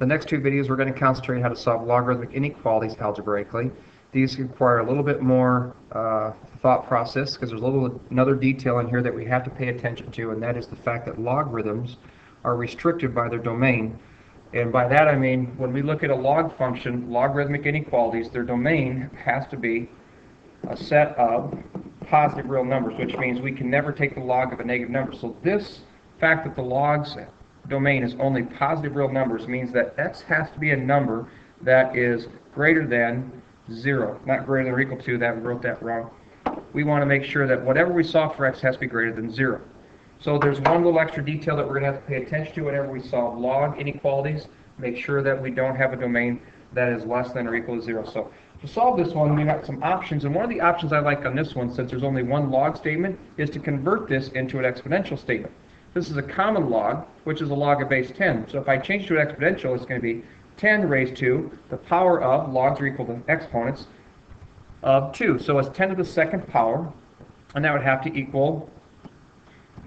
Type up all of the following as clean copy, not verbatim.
The next two videos we're going to concentrate how to solve logarithmic inequalities algebraically. These require a little bit more thought process because there's another detail in here that we have to pay attention to, and that is the fact that logarithms are restricted by their domain. And by that I mean when we look at a log function, logarithmic inequalities, their domain has to be a set of positive real numbers, which means we can never take the log of a negative number. So this fact that the log's domain is only positive real numbers means that x has to be a number that is greater than 0, not greater than or equal to. That we wrote that wrong. We want to make sure that whatever we solve for x has to be greater than 0. So there's one little extra detail that we're going to have to pay attention to whenever we solve log inequalities. Make sure that we don't have a domain that is less than or equal to 0. So to solve this one, we got some options, and one of the options I like on this one, since there's only one log statement, is to convert this into an exponential statement. This is a common log, which is a log of base 10. So if I change to an exponential, it's going to be 10 raised to the power of, logs are equal to exponents, of 2. So it's 10 to the second power, and that would have to equal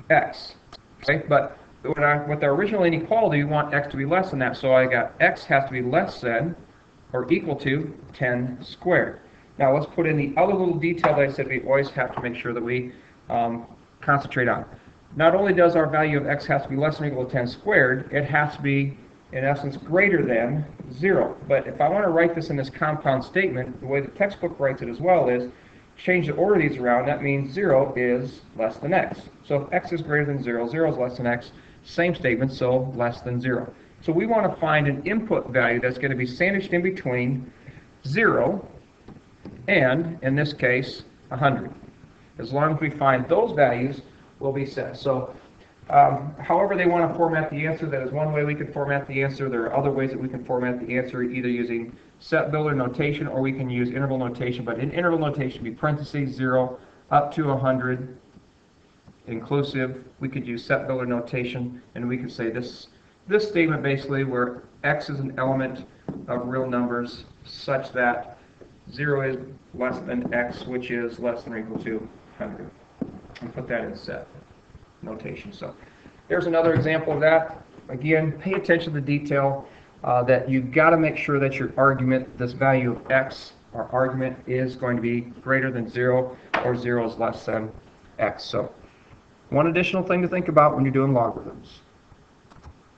x. Okay, but with our original inequality, we want x to be less than that. So I got x has to be less than or equal to 10 squared. Now let's put in the other little detail that I said we always have to make sure that we concentrate on. Not only does our value of x have to be less than or equal to 10 squared, it has to be, in essence, greater than 0. But if I want to write this in this compound statement, the way the textbook writes it as well is, change the order of these around, that means 0 is less than x. So if x is greater than 0, 0 is less than x, same statement, so less than 0. So we want to find an input value that's going to be sandwiched in between 0 and, in this case, 100. As long as we find those values, we'll be set. So however they want to format the answer, that is one way we can format the answer. There are other ways that we can format the answer, either using set builder notation or we can use interval notation. But in interval notation, be parentheses 0 up to 100 inclusive. We could use set builder notation, and we could say this statement basically where x is an element of real numbers such that 0 is less than x, which is less than or equal to 100. And put that in set notation. So there's another example of that. Again, pay attention to the detail that you've got to make sure that your argument, this value of x, our argument, is going to be greater than 0 or 0 is less than x. So one additional thing to think about when you're doing logarithms.